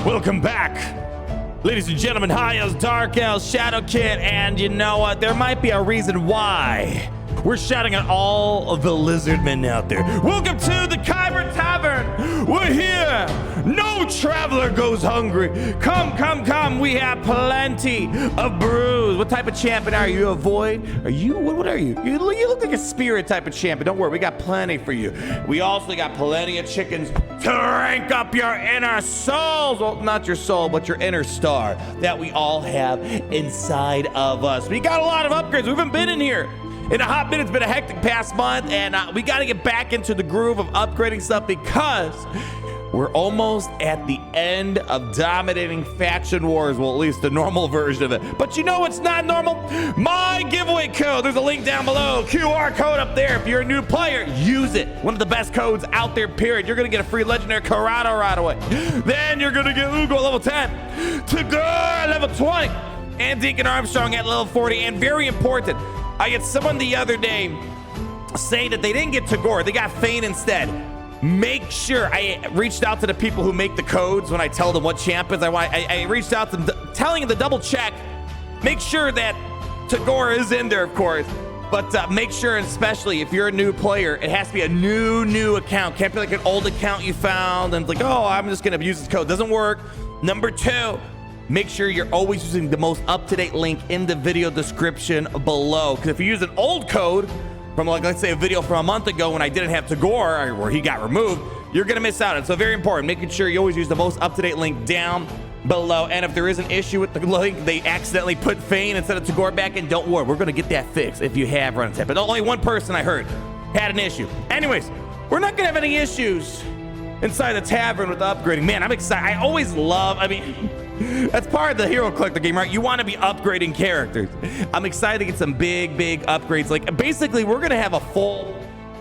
Welcome back. Ladies and gentlemen, High Elves, Dark Elves, Shadow Kid, and you know what? There might be a reason why we're shouting at all of the lizardmen out there. Welcome to the Kyber Tavern. We're here. No traveler goes hungry. Come, come, come. We have plenty of brews. What type of champion are you? A void? Are you? What are you? You look like a spirit type of champion. Don't worry, we got plenty for you. We also got plenty of chickens to rank up your inner souls. Well, not your soul, but your inner star that we all have inside of us. We got a lot of upgrades. We haven't been in here in a hot minute. It's been a hectic past month, and we got to get back into the groove of upgrading stuff because we're almost at the end of dominating faction wars. Well, at least the normal version of it. But you know what's not normal? My giveaway code. There's a link down below. QR code up there. If you're a new player, use it. One of the best codes out there, period. You're going to get a free legendary Corrado right away. Then you're going to get Ugo level 10, Tagore level 20, and Deacon Armstrong at level 40. And very important, I had someone the other day say that they didn't get Tagore. They got Fane instead. Make sure I reached out to the people who make the codes when I tell them what champions I want. I reached out to them telling them to double check. Make sure that Tagore is in there, of course. But make sure, especially if you're a new player, it has to be a new account. Can't be like an old account you found and it's like, oh, I'm just going to use this code. Doesn't work. Number two, make sure you're always using the most up-to-date link in the video description below. Because if you use an old code from, like, let's say a video from a month ago when I didn't have Tagore or where he got removed, you're going to miss out. And so very important, making sure you always use the most up-to-date link down below. And if there is an issue with the link, they accidentally put Fane instead of Tagore back in, don't worry. We're going to get that fixed if you have run a tip. But only one person I heard had an issue. Anyways, we're not going to have any issues inside the tavern with upgrading. Man, I'm excited. I always love, that's part of the hero collector game, right? You want to be upgrading characters. I'm excited to get some big upgrades. Like, basically, we're going to have a full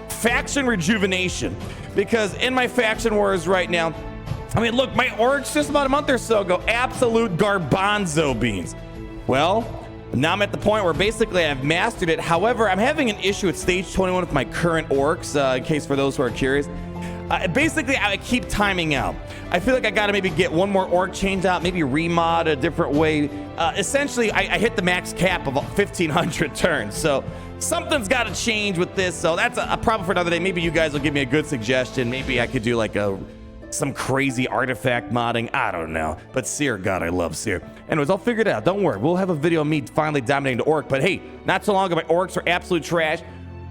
faction rejuvenation because in my faction wars right now, look, my orcs just about a month or so ago, absolute garbanzo beans. Well, now I'm at the point where basically I've mastered it. However, I'm having an issue at stage 21 with my current orcs, in case for those who are curious. Basically, I keep timing out. I feel like I got to maybe get one more orc change out, maybe remod a different way. Essentially, I hit the max cap of 1,500 turns. So something's got to change with this. So that's a problem for another day. Maybe you guys will give me a good suggestion. Maybe I could do like some crazy artifact modding. I don't know. But Seer, God, I love Seer. Anyways, I'll figure it out. Don't worry. We'll have a video of me finally dominating the orc. But hey, not so long ago, my orcs are absolute trash.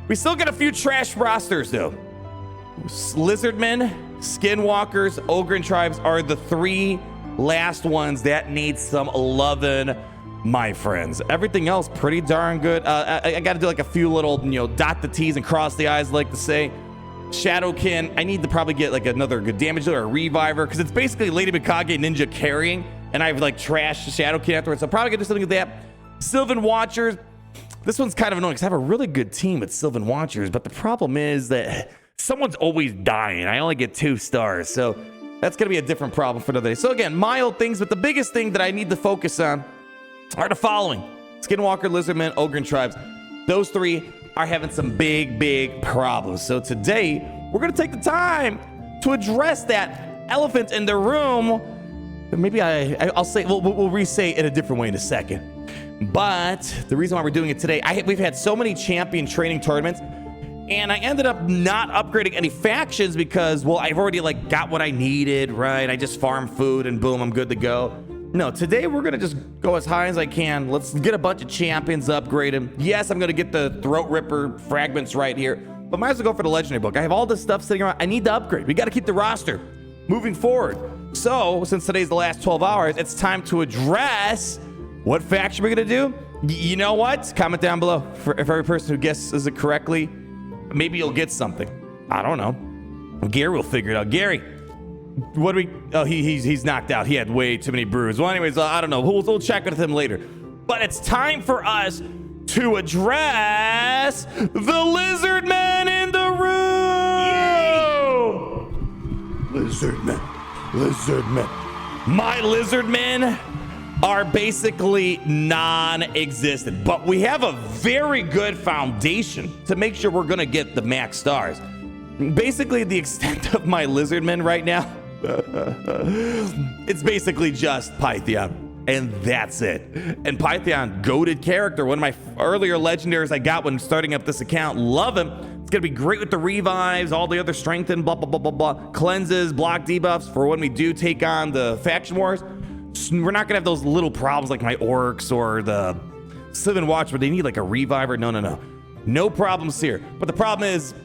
We still got a few trash rosters, though. Lizardmen, Skinwalkers, Ogre tribes are the three last ones that need some loving, my friends. Everything else pretty darn good. I got to do like a few little, dot the T's and cross the I's, like to say. Shadowkin, I need to probably get like another good damage dealer or a reviver because it's basically Lady Mikage Ninja carrying, and I've like trashed Shadowkin afterwards. So probably gonna do something with that. Sylvan Watchers. This one's kind of annoying because I have a really good team with Sylvan Watchers, but the problem is that someone's always dying. I only get 2 stars, so that's going to be a different problem for another day. So again, mild things, but the biggest thing that I need to focus on are the following. Skinwalker, Lizardmen, Ogre tribes. Those 3 are having some big problems. So today, we're going to take the time to address that elephant in the room. Maybe I'll say, we'll re-say it in a different way in a second. But the reason why we're doing it today, we've had so many champion training tournaments, and I ended up not upgrading any factions because, well, I've already like got what I needed, right? I just farm food and boom, I'm good to go. No, today we're going to just go as high as I can. Let's get a bunch of champions, upgrade them. Yes, I'm going to get the Throat Ripper fragments right here, but might as well go for the Legendary Book. I have all this stuff sitting around. I need to upgrade. We got to keep the roster moving forward. So since today's the last 12 hours, it's time to address what faction we're going to do. You know what? Comment down below for every person who guesses it correctly. Maybe you'll get something. I don't know. Gary will figure it out. Gary, what do we... Oh, he's knocked out. He had way too many brews. Well, anyways, I don't know. We'll check with him later. But it's time for us to address the Lizardmen in the room! Yay! Lizardmen. My Lizardmen are basically non-existent, but we have a very good foundation to make sure we're gonna get the max stars. Basically, the extent of my Lizardmen right now It's basically just Pythion. And that's it. And Pythion, goated character. One of my earlier legendaries I got when starting up this account. Love him. It's going to be great with the revives, all the other strengthen, blah, blah, blah, blah, blah. Cleanses, block debuffs for when we do take on the faction wars. We're not going to have those little problems like my orcs or the Sylvan Watch where they need like a reviver. No, no, no. No problems here. But the problem is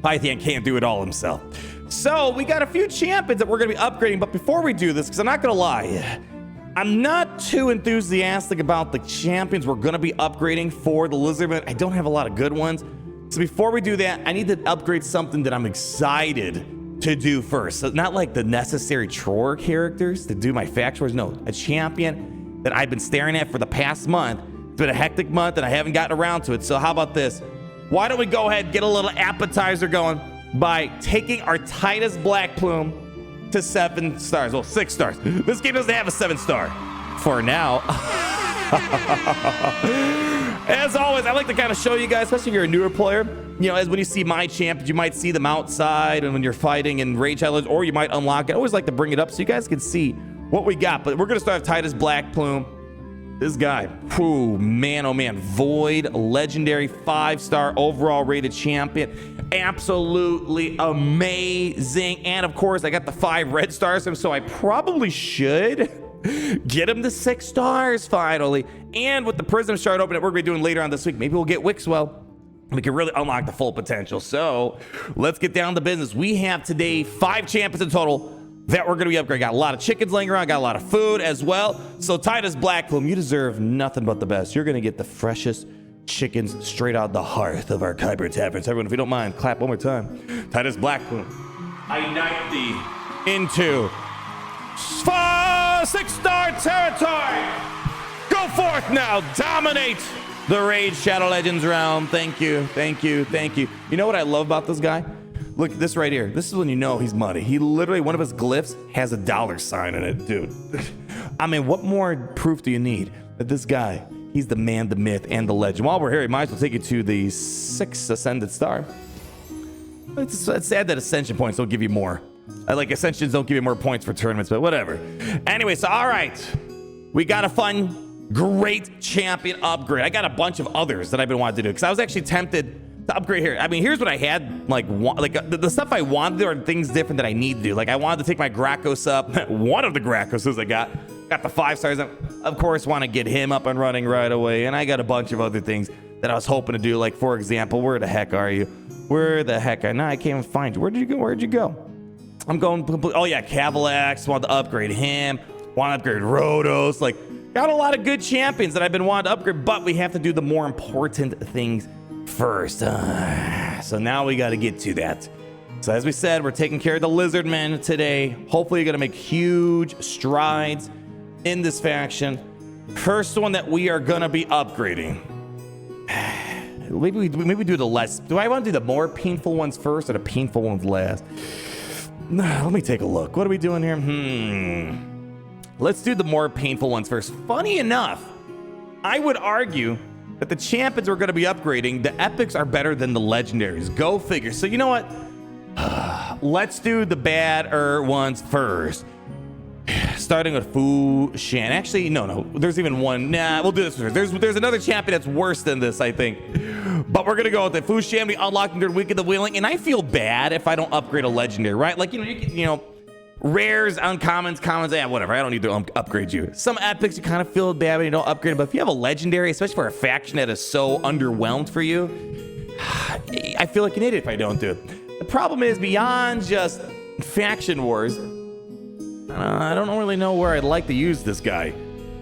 Pythion can't do it all himself. So we got a few champions that we're going to be upgrading. But before we do this, because I'm not going to lie, I'm not too enthusiastic about the champions we're going to be upgrading for the Lizardman. I don't have a lot of good ones. So before we do that, I need to upgrade something that I'm excited to do first. So not like the necessary chore characters to do my faction wars. No, a champion that I've been staring at for the past month. It's been a hectic month and I haven't gotten around to it. So how about this? Why don't we go ahead and get a little appetizer going by taking our Titus Blackplume to 7 stars. Well, 6 stars. This game doesn't have a 7-star for now. As always, I like to kind of show you guys, especially if you're a newer player, you know, as when you see my champions, you might see them outside and when you're fighting in Raid Challenge, or you might unlock it. I always like to bring it up so you guys can see what we got. But we're going to start with Titus Blackplume. This guy, whew, man, oh man, Void, legendary 5-star overall rated champion. Absolutely amazing. And of course, I got the 5 red stars, so I probably should get him to 6 stars finally. And with the Prism Shard open that we're going to be doing later on this week, maybe we'll get Wixwell. We can really unlock the full potential. So let's get down to business. We have today 5 champions in total that we're going to be upgrading. Got a lot of chickens laying around, got a lot of food as well. So Titus Blackplume, you deserve nothing but the best. You're going to get the freshest chickens straight out the hearth of our Kyber taverns. Everyone, if you don't mind, clap one more time. Titus Blackplume, I knight thee into 6-star territory. Go forth now, dominate the Raid Shadow Legends realm. Thank you, thank you, thank you. You know what I love about this guy? Look at this right here. This is when you know he's money. He literally, one of his glyphs has a $sign in it, dude. I mean, what more proof do you need that this guy, he's the man, the myth, and the legend? While we're here, he might as well take you to the 6th Ascended Star. It's sad that Ascension points don't give you more. Like, Ascensions don't give you more points for tournaments, but whatever. Anyway, so all right. We got a fun, great champion upgrade. I got a bunch of others that I've been wanting to do because I was actually tempted to upgrade here. I mean, here's what I had, the stuff I wanted to do are things different that I need to do. Like, I wanted to take my Gracchus up. One of the Gracchuses I got the 5 stars. Of course, want to get him up and running right away. And I got a bunch of other things that I was hoping to do. Like, for example, where the heck are you? Where the heck? Now I can't even find you. Where did you go? Where'd you go? I'm going complete. Oh yeah, Cavalax. Want to upgrade him. Want to upgrade Rhodos. Like, got a lot of good champions that I've been wanting to upgrade, but we have to do the more important things first. So now we got to get to that. So as we said, we're taking care of the Lizardmen today. Hopefully you're going to make huge strides in this faction. First one that we are going to be upgrading. Maybe we do the less. Do I want to do the more painful ones first or the painful ones last? Let me take a look. What are we doing here? Let's do the more painful ones first. Funny enough, I would argue that the champions we're going to be upgrading, the epics are better than the legendaries. Go figure. So you know what? Let's do the badder ones first. Starting with Fu-Shan. Actually, no. There's even one. Nah, we'll do this first. There's another champion that's worse than this, I think. But we're going to go with the Fu-Shan. We unlocked during Week of the Wheeling. And I feel bad if I don't upgrade a legendary, right? Like, you know, rares, uncommons, commons, yeah, whatever. I don't need to upgrade you. Some epics, you kind of feel bad when you don't upgrade them. But if you have a legendary, especially for a faction that is so underwhelmed for you, I feel like an idiot if I don't do it. The problem is, beyond just faction wars, I don't really know where I'd like to use this guy.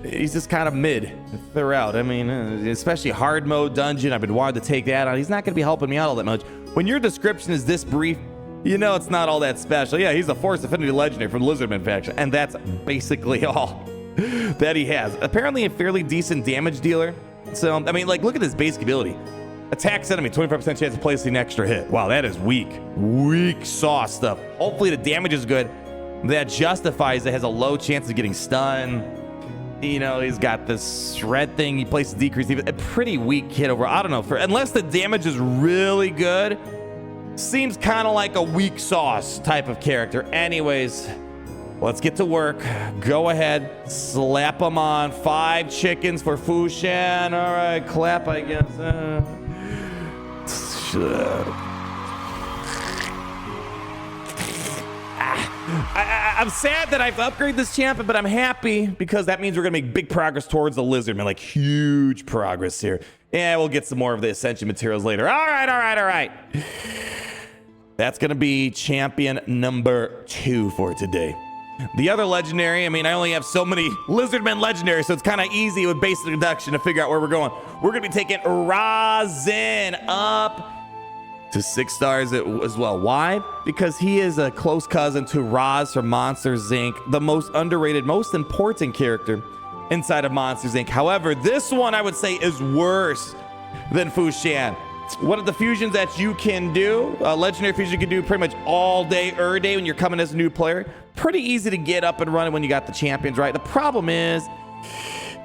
He's just kind of mid throughout. I mean, especially hard mode dungeon. I've been wanting to take that on. He's not going to be helping me out all that much. When your description is this brief, you know it's not all that special. Yeah, he's a Force Affinity Legendary from the Lizardman faction, and that's basically all that he has. Apparently a fairly decent damage dealer. So, I mean, like, look at his basic ability. Attacks enemy, 25% chance of placing an extra hit. Wow, that is weak. Weak sauce stuff. Hopefully the damage is good. That justifies it. Has a low chance of getting stunned. You know, he's got this shred thing. He places decrease. A pretty weak hit overall. I don't know. Unless the damage is really good, Seems kind of like a weak sauce type of character. Anyways, let's get to work. Go ahead, slap them on. 5 chickens for Fu-Shan. All right, clap, I guess. I'm sad that I've upgraded this champion, but I'm happy because that means we're gonna make big progress towards the lizardman, like huge progress here. Yeah, we'll get some more of the ascension materials later. All right. That's gonna be champion number 2 for today. The other legendary, I mean, I only have so many lizardmen legendaries, so it's kind of easy with basic deduction to figure out where we're going. We're gonna be taking Rhazin up to 6 stars as well. Why? Because he is a close cousin to Raz from Monsters Inc., the most underrated, most important character inside of Monsters Inc. However, this one I would say is worse than Fu-Shan. One of the fusions that you can do, legendary fusion you can do pretty much all day, every day when you're coming as a new player. Pretty easy to get up and running when you got the champions right. The problem is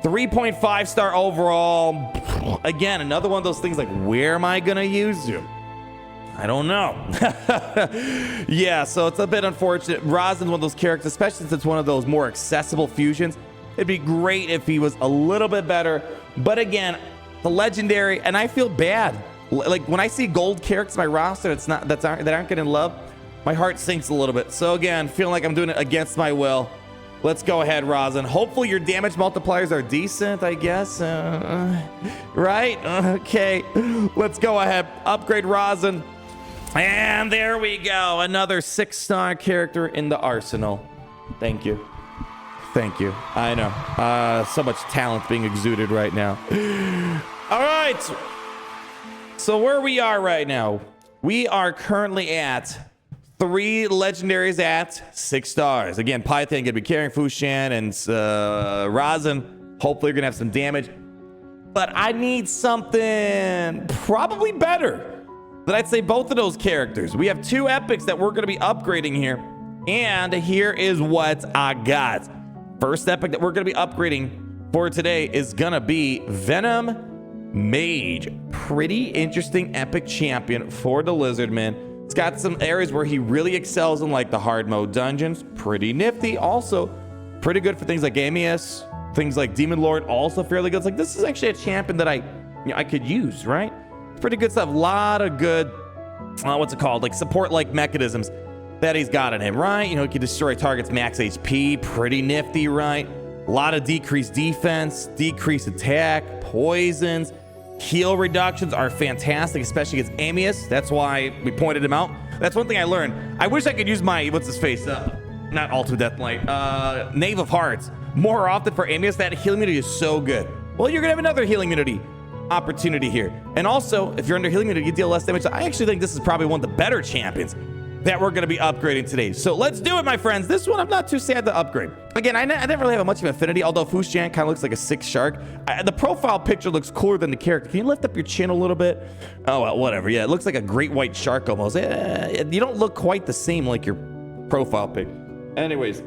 3.5 star overall. Again, another one of those things like, where am I gonna use you? I don't know. Yeah, so it's a bit unfortunate. Rhazin's one of those characters, especially since it's one of those more accessible fusions. It'd be great if he was a little bit better. But again, the legendary, and I feel bad. Like when I see gold characters in my roster that aren't getting love, my heart sinks a little bit. So again, feeling like I'm doing it against my will. Let's go ahead, Rhazin. Hopefully your damage multipliers are decent, I guess. Right? Okay. Let's go ahead. Upgrade Rhazin. And there we go. Another 6-star character in the arsenal. Thank you. Thank you. I know. So much talent being exuded right now. All right. So where we are right now, we are currently at 3 legendaries at 6 stars. Again, Python going to be carrying Fu-Shan and Rhazin. Hopefully you're going to have some damage. But I need something probably better than I'd say both of those characters. We have 2 epics that we're going to be upgrading here. And here is what I got. First epic that we're going to be upgrading for today is going to be Venomage. Pretty interesting epic champion for the Lizardman. It's got some areas where he really excels in, like the hard mode dungeons. Pretty nifty. Also, pretty good for things like Amius, things like Demon Lord. Also fairly good. It's like, this is actually a champion that I could use, right? It's pretty good stuff. A lot of good, what's it called? Like support-like mechanisms that he's got in him, right? You know, he can destroy targets max HP. Pretty nifty, right? A lot of decreased defense, decreased attack, poisons. Heal reductions are fantastic, especially against Amius. That's why we pointed him out. That's one thing I learned. I wish I could use my, what's his face? Not Ultimate Deathlight. Knave of Hearts. More often for Amius. That healing immunity is so good. Well, you're going to have another healing immunity opportunity here. And also, if you're under healing immunity, you deal less damage. I actually think this is probably one of the better champions that we're going to be upgrading today. So let's do it, my friends. This one, I'm not too sad to upgrade. Again, I didn't really have much of an affinity, although Fu-Shan kind of looks like a 6 shark. The profile picture looks cooler than the character. Can you lift up your chin a little bit? Oh, well, whatever. Yeah, it looks like a great white shark almost. You don't look quite the same like your profile pic. Anyways,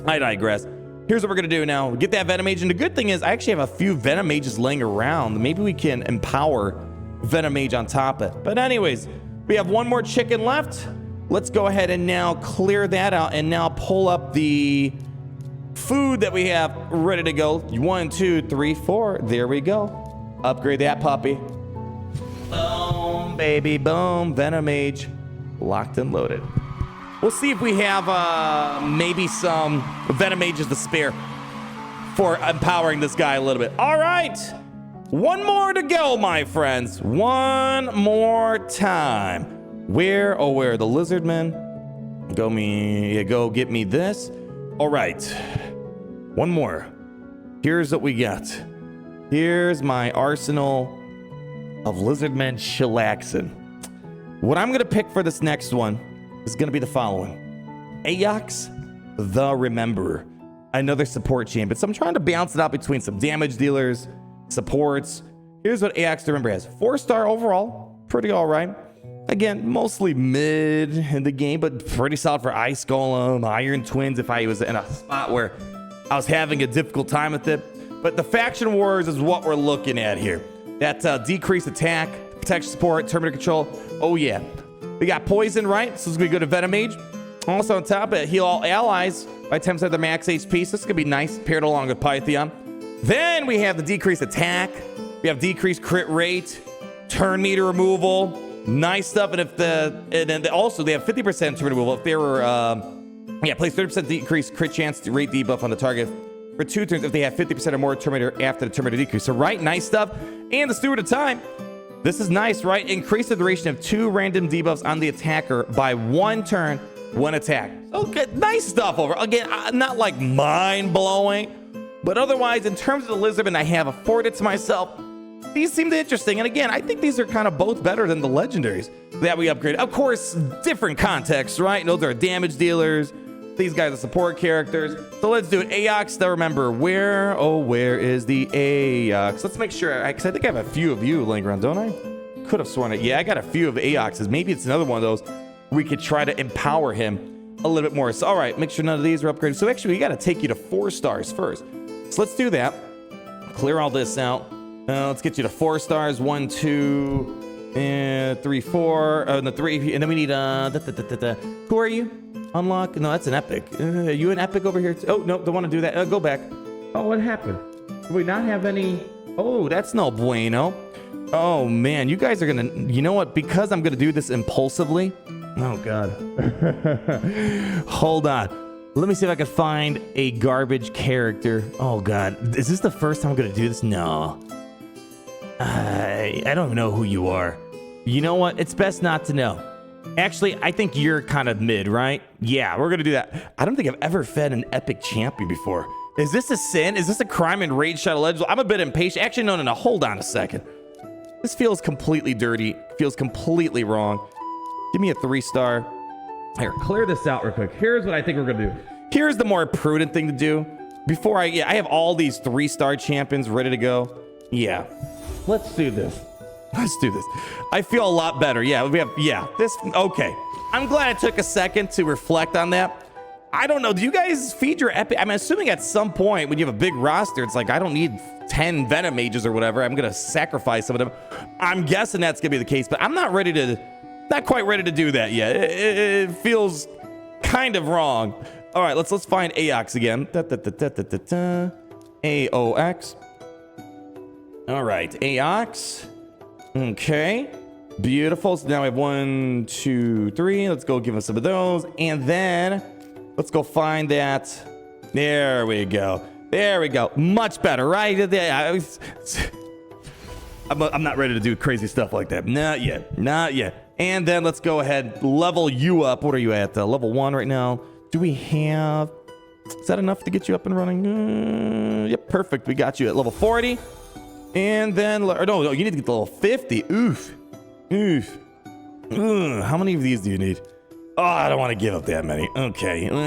I digress. Here's what we're going to do now. Get that Venomage. And the good thing is I actually have a few Venomages laying around. Maybe we can empower Venomage on top of it. But anyways, we have 1 more chicken left. Let's go ahead and now clear that out and now pull up the food that we have ready to go. 1, 2, 3, 4. There we go. Upgrade that puppy. Boom, baby, boom. Venomage locked and loaded. We'll see if we have maybe some Venomages to spare for empowering this guy a little bit. All right. 1 more to go, my friends. 1 more time. Where, oh, where? The Lizardman. Go get me this. All right. 1 more. Here's what we got. Here's my arsenal of Lizardmen chillaxin. What I'm going to pick for this next one is going to be the following. Aox the Rememberer. Another support champion. So I'm trying to balance it out between some damage dealers, supports. Here's what Aox the Rememberer has. 4-star overall. Pretty all right. Again, mostly mid in the game, but pretty solid for Ice Golem, Iron Twins if I was in a spot where I was having a difficult time with it. But the Faction Wars is what we're looking at here. That decreased attack, protection support, terminator control. Oh yeah. We got poison, right? So this is going to be good to Venomage. Also on top of it, heal all allies by 10% of the max HP. So this could be nice, paired along with Pythion. Then we have the decreased attack. We have decreased crit rate, turn meter removal. Nice stuff. And if then also they have 50% turn removal. If they were, place 30% decreased crit chance rate debuff on the target for 2 turns if they have 50% or more turn meter after the turn meter decrease. So, right, nice stuff. And the Steward of Time. This is nice, right? Increase the duration of 2 random debuffs on the attacker by 1 turn, 1 attack. So, good, nice stuff over. Again, not like mind-blowing, but otherwise, in terms of the Lizardman, I have afforded to myself. These seemed interesting, and again, I think these are kind of both better than the legendaries that we upgraded. Of course, different contexts, right? Those are damage dealers. These guys are support characters. So let's do it. Aox, though, remember, where is the Aox? Let's make sure, because I think I have a few of you laying around, don't I? Could have sworn it. Yeah, I got a few of Aoxes. Maybe it's another one of those. We could try to empower him a little bit more. So, all right, make sure none of these are upgraded. So actually, we got to take you to 4 stars first. So let's do that. Clear all this out. Let's get you to 4 stars. 1, 2, and 3, 4. No, 3. And then we need who are you? Unlock. No, that's an epic. Are you an epic over here? Oh no, don't want to do that. Go back. Oh, what happened? Do we not have any? Oh, that's no bueno. Oh man, you guys are gonna. You know what? Because I'm gonna do this impulsively. Oh god. Hold on. Let me see if I can find a garbage character. Oh god, is this the first time I'm gonna do this? No. I don't know who you are. You know what? It's best not to know. Actually, I think you're kind of mid, right? Yeah, we're going to do that. I don't think I've ever fed an epic champion before. Is this a sin? Is this a crime in Raid Shadow Legends? I'm a bit impatient. Actually, no. Hold on a second. This feels completely dirty. Feels completely wrong. Give me a 3-star. Here, clear this out real quick. Here's what I think we're going to do. Here's the more prudent thing to do. Before I have all these 3-star champions ready to go. Yeah. Let's do this. Let's do this. I feel a lot better. Yeah, okay. I'm glad I took a second to reflect on that. I don't know. Do you guys feed your epic? I'm assuming at some point when you have a big roster, it's like, I don't need 10 Venomages or whatever. I'm going to sacrifice some of them. I'm guessing that's going to be the case, but I'm not quite ready to do that yet. It feels kind of wrong. All right, let's find Aox again. AOX. All right, Aox. Okay, beautiful. So now we have 1, 2, 3. Let's go give us some of those. And then let's go find that. There we go. There we go. Much better, right? I'm not ready to do crazy stuff like that. Not yet. Not yet. And then let's go ahead, level you up. What are you at? Level 1 right now. Do we have... Is that enough to get you up and running? Yep, perfect. We got you at level 40. And then, no, you need to get to level 50. Oof. How many of these do you need? Oh, I don't want to give up that many. Okay. All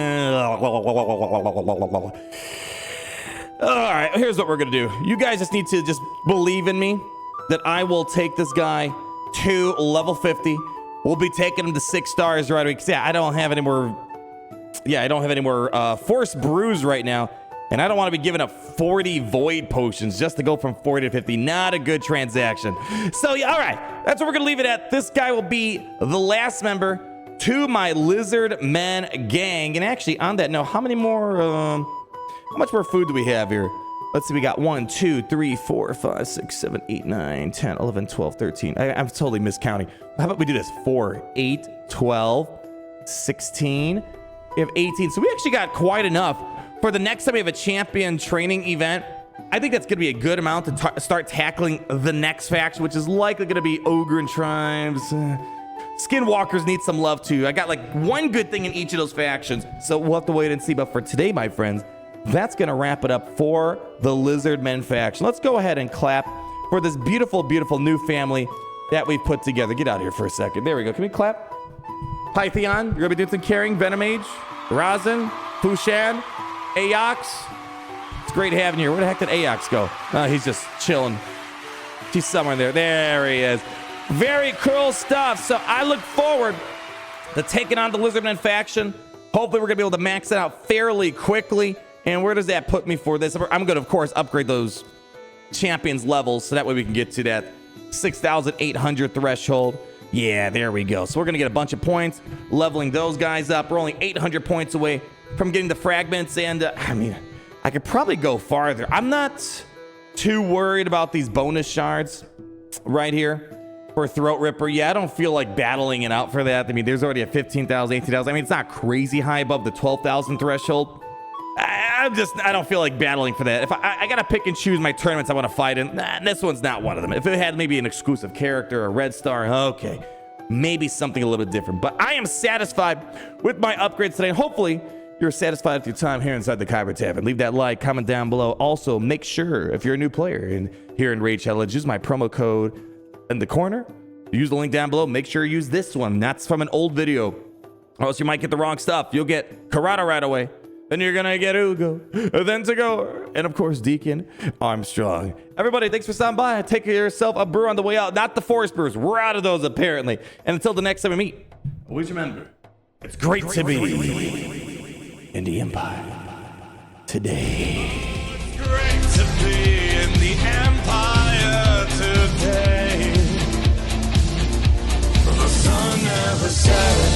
right, here's what we're going to do. You guys just need to just believe in me that I will take this guy to level 50. We'll be taking him to 6 stars right away. Because, I don't have any more... I don't have any more Force Brews right now. And I don't want to be giving up 40 Void Potions just to go from 40 to 50. Not a good transaction. So, yeah, all right. That's what we're going to leave it at. This guy will be the last member to my Lizard Men gang. And actually, on that note, how much more food do we have here? Let's see. We got 1, 2, 3, 4, 5, 6, 7, 8, 9, 10, 11, 12, 13. I'm totally miscounting. How about we do this? 4, 8, 12, 16. We have 18. So we actually got quite enough. For the next time we have a champion training event, I think that's going to be a good amount to start tackling the next faction, which is likely going to be Ogre and Tribes. Skinwalkers need some love too. I got like one good thing in each of those factions, so we'll have to wait and see. But for today, my friends, that's going to wrap it up for the Lizard Men faction. Let's go ahead and clap for this beautiful, beautiful new family that we've put together. Get out of here for a second. There we go. Can we clap? Pythion, you're going to be doing some carrying. Venomage, Rhazin, Fu-Shan, Aox. It's great having you here. Where the heck did Aox go? He's just chilling. He's somewhere in there. There he is. Very cool stuff. So I look forward to taking on the Lizardmen faction. Hopefully we're going to be able to max it out fairly quickly. And where does that put me for this? I'm going to, of course, upgrade those champions levels so that way we can get to that 6,800 threshold. Yeah, there we go. So we're going to get a bunch of points, leveling those guys up. We're only 800 points away from getting the fragments. And, I mean, I could probably go farther. I'm not too worried about these bonus shards right here for Throat Ripper. Yeah, I don't feel like battling it out for that. I mean, there's already a 15,000, 18,000. I mean, it's not crazy high above the 12,000 threshold. I don't feel like battling for that. If I got to pick and choose my tournaments I want to fight in, this one's not one of them. If it had maybe an exclusive character, a red star, okay, maybe something a little bit different. But I am satisfied with my upgrades today. And hopefully you're satisfied with your time here inside the Kyber Tavern. Leave that like, comment down below. Also, make sure if you're a new player and here in Raid Challenge, use my promo code in the corner. Use the link down below. Make sure you use this one. That's from an old video. Or else you might get the wrong stuff. You'll get Karada right away. Then you're gonna get Ugo, then Tagore, and of course Deacon Armstrong. Everybody, thanks for stopping by. Take yourself a brew on the way out. Not the forest brews. We're out of those apparently. And until the next time we meet, always remember, it's great to be in the Empire today. It's great to be in the Empire today. The sun never sets.